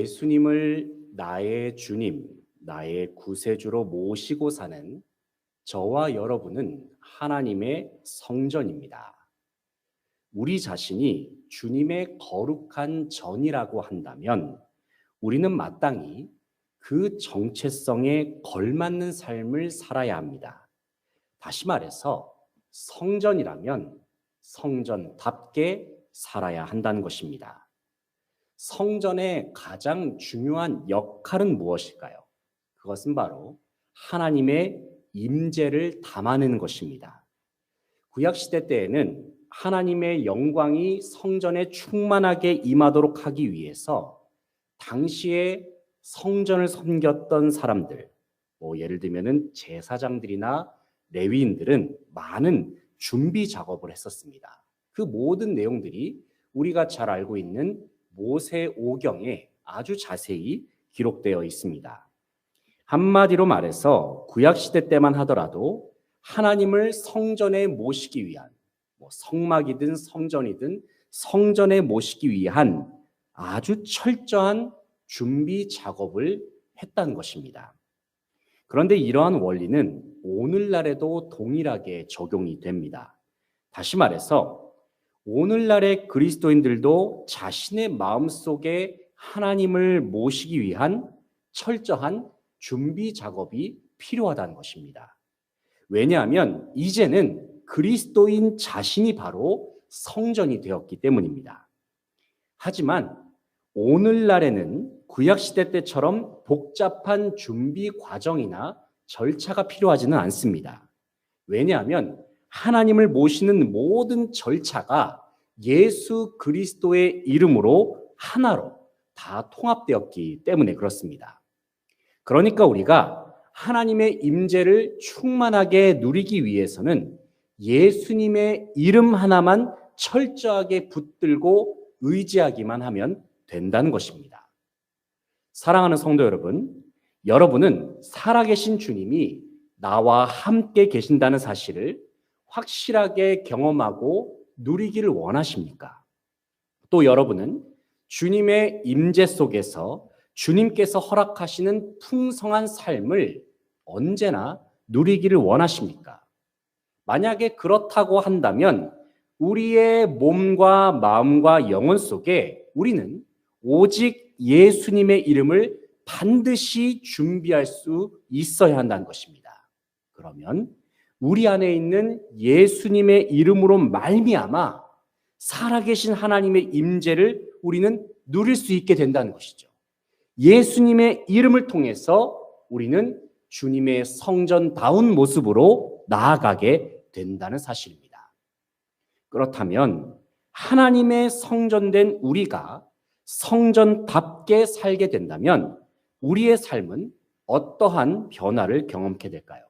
예수님을 나의 주님, 나의 구세주로 모시고 사는 저와 여러분은 하나님의 성전입니다. 우리 자신이 주님의 거룩한 전이라고 한다면 우리는 마땅히 그 정체성에 걸맞는 삶을 살아야 합니다. 다시 말해서 성전이라면 성전답게 살아야 한다는 것입니다. 성전의 가장 중요한 역할은 무엇일까요? 그것은 바로 하나님의 임재를 담아내는 것입니다. 구약시대 때에는 하나님의 영광이 성전에 충만하게 임하도록 하기 위해서 당시에 성전을 섬겼던 사람들, 예를 들면 제사장들이나 레위인들은 많은 준비 작업을 했었습니다. 그 모든 내용들이 우리가 잘 알고 있는 모세오경에 아주 자세히 기록되어 있습니다. 한마디로 말해서 구약시대 때만 하더라도 하나님을 성전에 모시기 위한 성막이든 성전이든 성전에 모시기 위한 아주 철저한 준비 작업을 했다는 것입니다. 그런데 이러한 원리는 오늘날에도 동일하게 적용이 됩니다. 다시 말해서 오늘날의 그리스도인들도 자신의 마음속에 하나님을 모시기 위한 철저한 준비 작업이 필요하다는 것입니다. 왜냐하면 이제는 그리스도인 자신이 바로 성전이 되었기 때문입니다. 하지만 오늘날에는 구약시대 때처럼 복잡한 준비 과정이나 절차가 필요하지는 않습니다. 왜냐하면 하나님을 모시는 모든 절차가 예수 그리스도의 이름으로 하나로 다 통합되었기 때문에 그렇습니다. 그러니까 우리가 하나님의 임재를 충만하게 누리기 위해서는 예수님의 이름 하나만 철저하게 붙들고 의지하기만 하면 된다는 것입니다. 사랑하는 성도 여러분, 여러분은 살아계신 주님이 나와 함께 계신다는 사실을 확실하게 경험하고 누리기를 원하십니까? 또 여러분은 주님의 임재 속에서 주님께서 허락하시는 풍성한 삶을 언제나 누리기를 원하십니까? 만약에 그렇다고 한다면 우리의 몸과 마음과 영혼 속에 우리는 오직 예수님의 이름을 반드시 준비할 수 있어야 한다는 것입니다. 그러면 우리 안에 있는 예수님의 이름으로 말미암아 살아계신 하나님의 임재를 우리는 누릴 수 있게 된다는 것이죠. 예수님의 이름을 통해서 우리는 주님의 성전다운 모습으로 나아가게 된다는 사실입니다. 그렇다면 하나님의 성전된 우리가 성전답게 살게 된다면 우리의 삶은 어떠한 변화를 경험하게 될까요?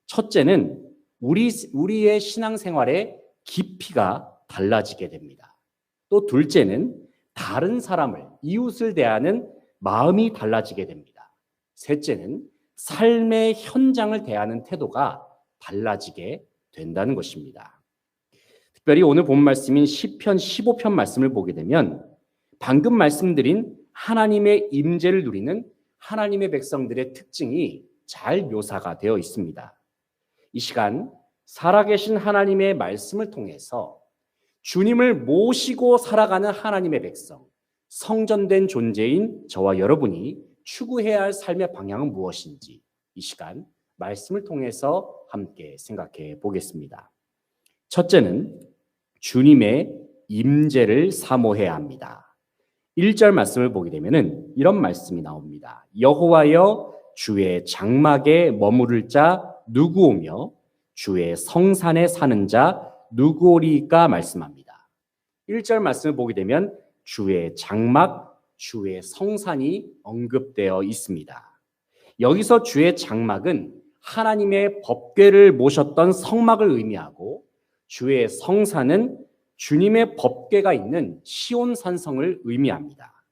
첫째는 우리의 신앙생활의 깊이가 달라지게 됩니다. 또 둘째는 다른 사람을, 이웃을 대하는 마음이 달라지게 됩니다. 셋째는 삶의 현장을 대하는 태도가 달라지게 된다는 것입니다. 특별히 오늘 본 말씀인 시편 15편 말씀을 보게 되면 방금 말씀드린 하나님의 임재를 누리는 하나님의 백성들의 특징이 잘 묘사가 되어 있습니다. 이 시간 살아계신 하나님의 말씀을 통해서 주님을 모시고 살아가는 하나님의 백성, 성전된 존재인 저와 여러분이 추구해야 할 삶의 방향은 무엇인지 이 시간 말씀을 통해서 함께 생각해 보겠습니다. 첫째는 주님의 임재를 사모해야 합니다. 1절 말씀을 보게 되면 이런 말씀이 나옵니다. 여호와여 주의 장막에 머무를 자 누구오며 주의 성산에 사는 자 누구오리까 말씀합니다. 1절 말씀을 보게 되면 주의 장막, 주의 성산이 언급되어 있습니다. 여기서 주의 장막은 하나님의 법궤를 모셨던 성막을 의미하고 주의 성산은 주님의 법궤가 있는 시온 산성을 의미합니다.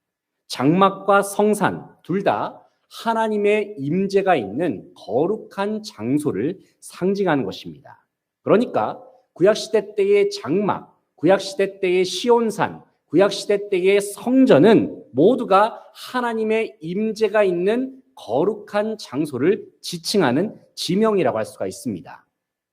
장막과 성산 둘 다 하나님의 임재가 있는 거룩한 장소를 상징하는 것입니다. 그러니까 구약시대 때의 장막, 구약시대 때의 시온산, 구약시대 때의 성전은 모두가 하나님의 임재가 있는 거룩한 장소를 지칭하는 지명이라고 할 수가 있습니다.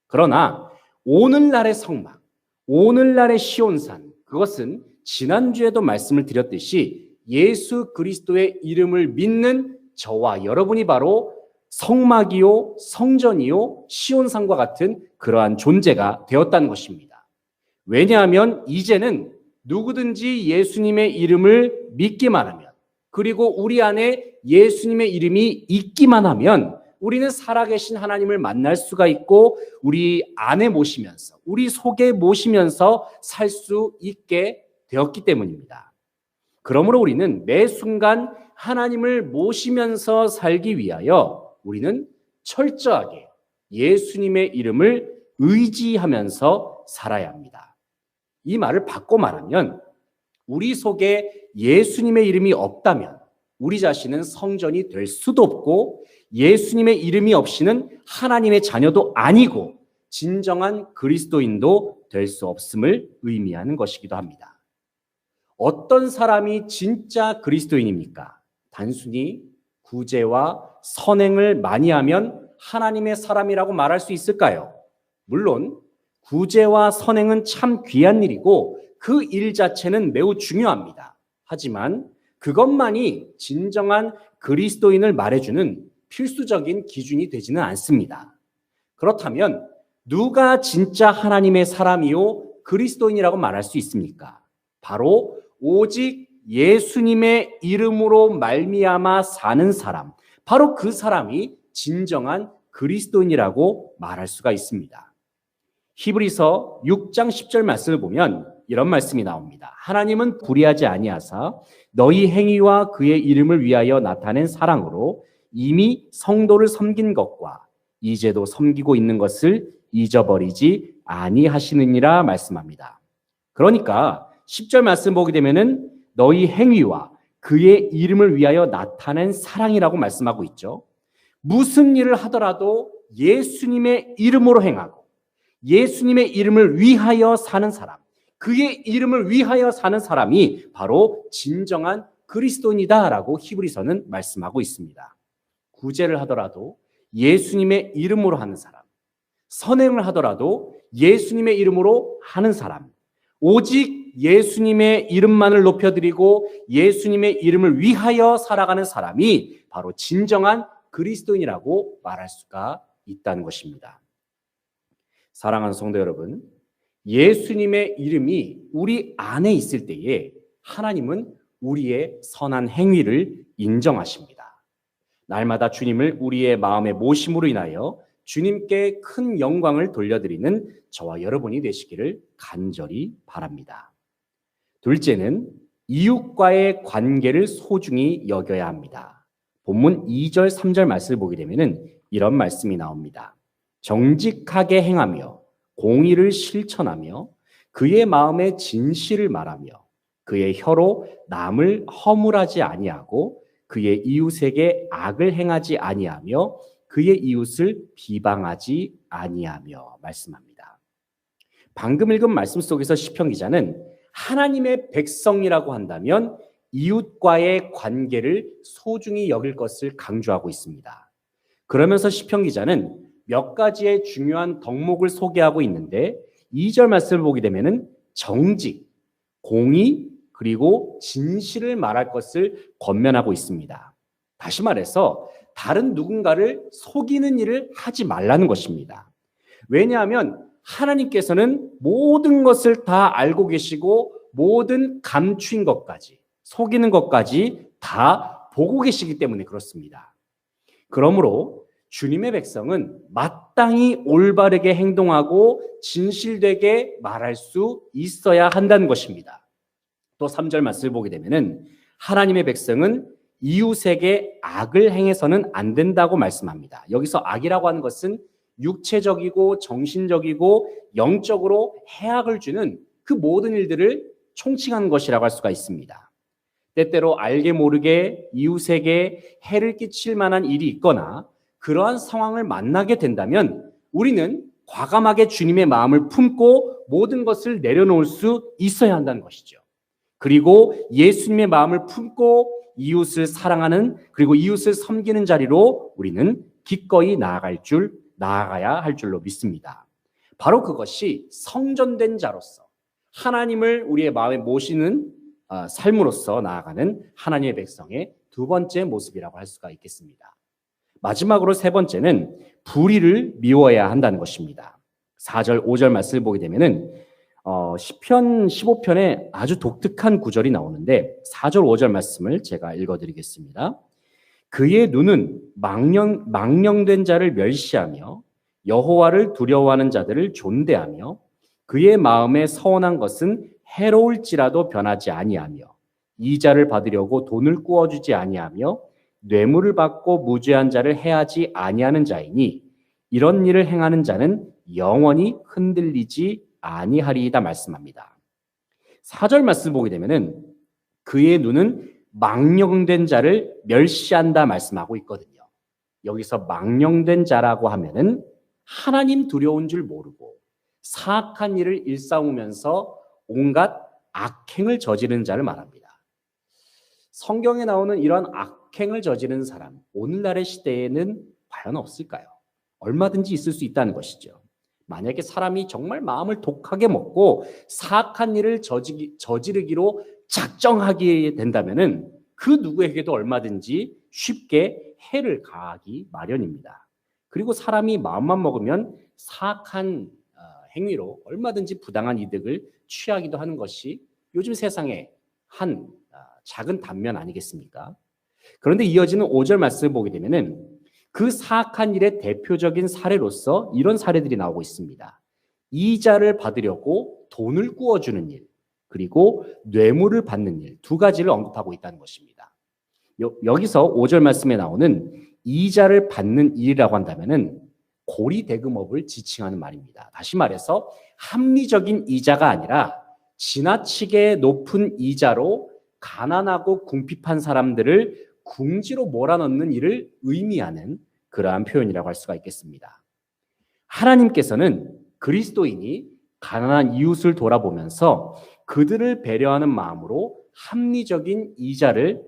그러나 오늘날의 성막, 오늘날의 시온산, 그것은 지난주에도 말씀을 드렸듯이 예수 그리스도의 이름을 믿는 저와 여러분이 바로 성막이요, 성전이요, 시온산과 같은 그러한 존재가 되었다는 것입니다. 왜냐하면 이제는 누구든지 예수님의 이름을 믿기만 하면, 그리고 우리 안에 예수님의 이름이 있기만 하면 우리는 살아계신 하나님을 만날 수가 있고 우리 안에 모시면서, 우리 속에 모시면서 살 수 있게 되었기 때문입니다. 그러므로 우리는 매 순간 하나님을 모시면서 살기 위하여 우리는 철저하게 예수님의 이름을 의지하면서 살아야 합니다. 이 말을 바꿔 말하면 우리 속에 예수님의 이름이 없다면 우리 자신은 성전이 될 수도 없고 예수님의 이름이 없이는 하나님의 자녀도 아니고 진정한 그리스도인도 될 수 없음을 의미하는 것이기도 합니다. 어떤 사람이 진짜 그리스도인입니까? 단순히 구제와 선행을 많이 하면 하나님의 사람이라고 말할 수 있을까요? 물론 구제와 선행은 참 귀한 일이고 그 일 자체는 매우 중요합니다. 하지만 그것만이 진정한 그리스도인을 말해주는 필수적인 기준이 되지는 않습니다. 그렇다면 누가 진짜 하나님의 사람이요 그리스도인이라고 말할 수 있습니까? 바로 오직 예수님의 이름으로 말미암아 사는 사람, 바로 그 사람이 진정한 그리스도인이라고 말할 수가 있습니다. 히브리서 6장 10절 말씀을 보면 이런 말씀이 나옵니다. 하나님은 불의하지 아니하사 너희 행위와 그의 이름을 위하여 나타낸 사랑으로 이미 성도를 섬긴 것과 이제도 섬기고 있는 것을 잊어버리지 아니하시느니라 말씀합니다. 그러니까 10절 말씀 보게 되면은 너희 행위와 그의 이름을 위하여 나타낸 사랑이라고 말씀하고 있죠. 무슨 일을 하더라도 예수님의 이름으로 행하고 예수님의 이름을 위하여 사는 사람, 그의 이름을 위하여 사는 사람이 바로 진정한 그리스도인이다라고 히브리서는 말씀하고 있습니다. 구제를 하더라도 예수님의 이름으로 하는 사람, 선행을 하더라도 예수님의 이름으로 하는 사람, 오직 예수님의 이름만을 높여드리고 예수님의 이름을 위하여 살아가는 사람이 바로 진정한 그리스도인이라고 말할 수가 있다는 것입니다. 사랑하는 성도 여러분, 예수님의 이름이 우리 안에 있을 때에 하나님은 우리의 선한 행위를 인정하십니다. 날마다 주님을 우리의 마음에 모심으로 인하여 주님께 큰 영광을 돌려드리는 저와 여러분이 되시기를 간절히 바랍니다. 둘째는 이웃과의 관계를 소중히 여겨야 합니다. 본문 2절, 3절 말씀을 보게 되면 이런 말씀이 나옵니다. 정직하게 행하며 공의를 실천하며 그의 마음에 진실을 말하며 그의 혀로 남을 허물하지 아니하고 그의 이웃에게 악을 행하지 아니하며 그의 이웃을 비방하지 아니하며 말씀합니다. 방금 읽은 말씀 속에서 시편 기자는 하나님의 백성이라고 한다면 이웃과의 관계를 소중히 여길 것을 강조하고 있습니다. 그러면서 시편 기자는 몇 가지의 중요한 덕목을 소개하고 있는데 2절 말씀을 보게 되면 정직, 공의, 그리고 진실을 말할 것을 권면하고 있습니다. 다시 말해서 다른 누군가를 속이는 일을 하지 말라는 것입니다. 왜냐하면 하나님께서는 모든 것을 다 알고 계시고 모든 감추인 것까지, 속이는 것까지 다 보고 계시기 때문에 그렇습니다. 그러므로 주님의 백성은 마땅히 올바르게 행동하고 진실되게 말할 수 있어야 한다는 것입니다. 또 3절 말씀을 보게 되면은 하나님의 백성은 이웃에게 악을 행해서는 안 된다고 말씀합니다. 여기서 악이라고 하는 것은 육체적이고 정신적이고 영적으로 해악을 주는 그 모든 일들을 총칭하는 것이라고 할 수가 있습니다. 때때로 알게 모르게 이웃에게 해를 끼칠 만한 일이 있거나 그러한 상황을 만나게 된다면 우리는 과감하게 주님의 마음을 품고 모든 것을 내려놓을 수 있어야 한다는 것이죠. 그리고 예수님의 마음을 품고 이웃을 사랑하는, 그리고 이웃을 섬기는 자리로 우리는 기꺼이 나아가야 할 줄로 믿습니다. 바로 그것이 성전된 자로서 하나님을 우리의 마음에 모시는 삶으로서 나아가는 하나님의 백성의 두 번째 모습이라고 할 수가 있겠습니다. 마지막으로 세 번째는 불의를 미워해야 한다는 것입니다. 4절, 5절 말씀을 보게 되면은 시편 15편에 아주 독특한 구절이 나오는데 4절, 5절 말씀을 제가 읽어드리겠습니다. 그의 눈은 망령된 자를 멸시하며 여호와를 두려워하는 자들을 존대하며 그의 마음에 서원한 것은 해로울지라도 변하지 아니하며 이자를 받으려고 돈을 꾸어주지 아니하며 뇌물을 받고 무죄한 자를 해하지 아니하는 자이니 이런 일을 행하는 자는 영원히 흔들리지 아니하리이다 말씀합니다. 4절 말씀을 보게 되면은 그의 눈은 망령된 자를 멸시한다 말씀하고 있거든요. 여기서 망령된 자라고 하면은 하나님 두려운 줄 모르고 사악한 일을 일삼으면서 온갖 악행을 저지르는 자를 말합니다. 성경에 나오는 이런 악행을 저지르는 사람, 오늘날의 시대에는 과연 없을까요? 얼마든지 있을 수 있다는 것이죠. 만약에 사람이 정말 마음을 독하게 먹고 사악한 일을 저지르기로 작정하게 된다면은 그 누구에게도 얼마든지 쉽게 해를 가하기 마련입니다. 그리고 사람이 마음만 먹으면 사악한 행위로 얼마든지 부당한 이득을 취하기도 하는 것이 요즘 세상의 한 작은 단면 아니겠습니까? 그런데 이어지는 5절 말씀을 보게 되면은 그 사악한 일의 대표적인 사례로서 이런 사례들이 나오고 있습니다. 이자를 받으려고 돈을 꾸어주는 일, 그리고 뇌물을 받는 일, 두 가지를 언급하고 있다는 것입니다. 여기서 5절 말씀에 나오는 이자를 받는 일이라고 한다면은 고리대금업을 지칭하는 말입니다. 다시 말해서 합리적인 이자가 아니라 지나치게 높은 이자로 가난하고 궁핍한 사람들을 궁지로 몰아넣는 일을 의미하는 그러한 표현이라고 할 수가 있겠습니다. 하나님께서는 그리스도인이 가난한 이웃을 돌아보면서 그들을 배려하는 마음으로 합리적인 이자를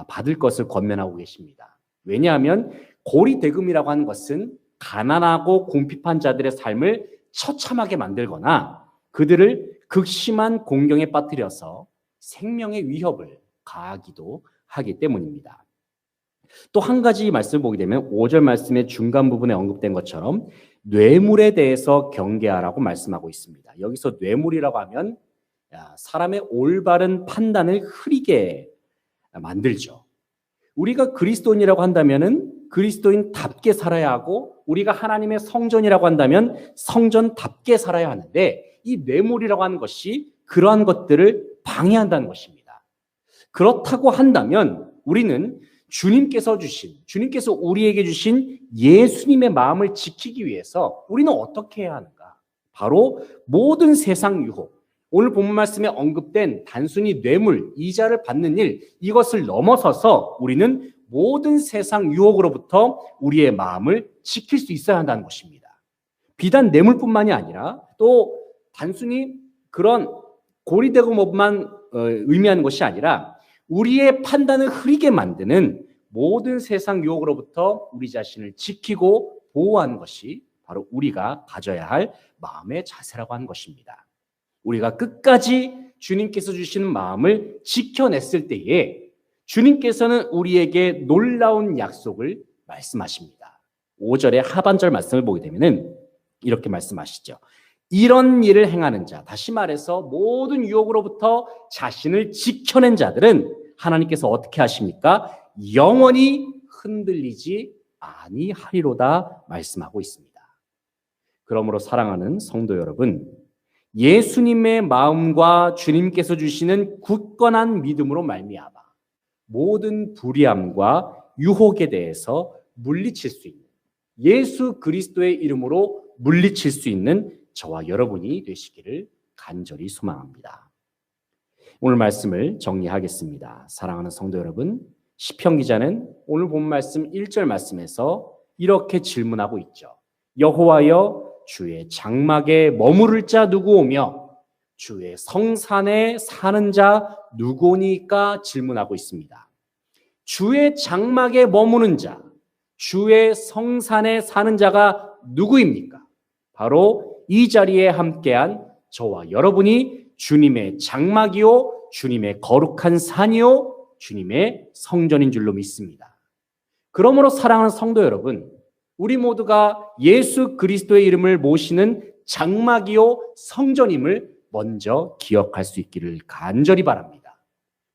받을 것을 권면하고 계십니다. 왜냐하면 고리대금이라고 하는 것은 가난하고 궁핍한 자들의 삶을 처참하게 만들거나 그들을 극심한 공경에 빠뜨려서 생명의 위협을 가하기도 하기 때문입니다. 또 한 가지 말씀을 보게 되면 5절 말씀의 중간 부분에 언급된 것처럼 뇌물에 대해서 경계하라고 말씀하고 있습니다. 여기서 뇌물이라고 하면 사람의 올바른 판단을 흐리게 만들죠. 우리가 그리스도인이라고 한다면은 그리스도인답게 살아야 하고 우리가 하나님의 성전이라고 한다면 성전답게 살아야 하는데 이 뇌물이라고 하는 것이 그러한 것들을 방해한다는 것입니다. 그렇다고 한다면 우리는 주님께서 우리에게 주신 예수님의 마음을 지키기 위해서 우리는 어떻게 해야 하는가? 바로 모든 세상 유혹, 오늘 본문 말씀에 언급된 단순히 뇌물, 이자를 받는 일, 이것을 넘어서서 우리는 모든 세상 유혹으로부터 우리의 마음을 지킬 수 있어야 한다는 것입니다. 비단 뇌물뿐만이 아니라 또 단순히 그런 고리대금업만 의미하는 것이 아니라 우리의 판단을 흐리게 만드는 모든 세상 유혹으로부터 우리 자신을 지키고 보호하는 것이 바로 우리가 가져야 할 마음의 자세라고 하는 것입니다. 우리가 끝까지 주님께서 주시는 마음을 지켜냈을 때에 주님께서는 우리에게 놀라운 약속을 말씀하십니다. 5절의 하반절 말씀을 보게 되면 이렇게 말씀하시죠. 이런 일을 행하는 자, 다시 말해서 모든 유혹으로부터 자신을 지켜낸 자들은 하나님께서 어떻게 하십니까? 영원히 흔들리지 아니하리로다 말씀하고 있습니다. 그러므로 사랑하는 성도 여러분, 예수님의 마음과 주님께서 주시는 굳건한 믿음으로 말미암아 모든 불의함과 유혹에 대해서 물리칠 수 있는, 예수 그리스도의 이름으로 물리칠 수 있는 저와 여러분이 되시기를 간절히 소망합니다. 오늘 말씀을 정리하겠습니다. 사랑하는 성도 여러분, 시편 기자는 오늘 본 말씀 1절 말씀에서 이렇게 질문하고 있죠. 여호와여, 주의 장막에 머무를 자 누구 오며 주의 성산에 사는 자 누구니까 질문하고 있습니다. 주의 장막에 머무는 자, 주의 성산에 사는 자가 누구입니까? 바로 이 자리에 함께한 저와 여러분이 주님의 장막이요, 주님의 거룩한 산이요, 주님의 성전인 줄로 믿습니다. 그러므로 사랑하는 성도 여러분, 우리 모두가 예수 그리스도의 이름을 모시는 장막이요, 성전임을 먼저 기억할 수 있기를 간절히 바랍니다.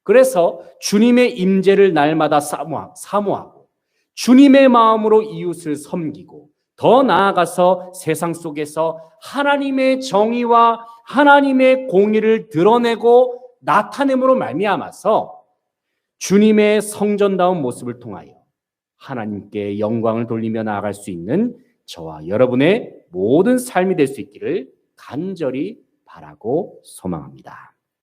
그래서 주님의 임재를 날마다 사모하고 주님의 마음으로 이웃을 섬기고 더 나아가서 세상 속에서 하나님의 정의와 하나님의 공의를 드러내고 나타냄으로 말미암아서 주님의 성전다운 모습을 통하여 하나님께 영광을 돌리며 나아갈 수 있는 저와 여러분의 모든 삶이 될 수 있기를 간절히 바라고 소망합니다.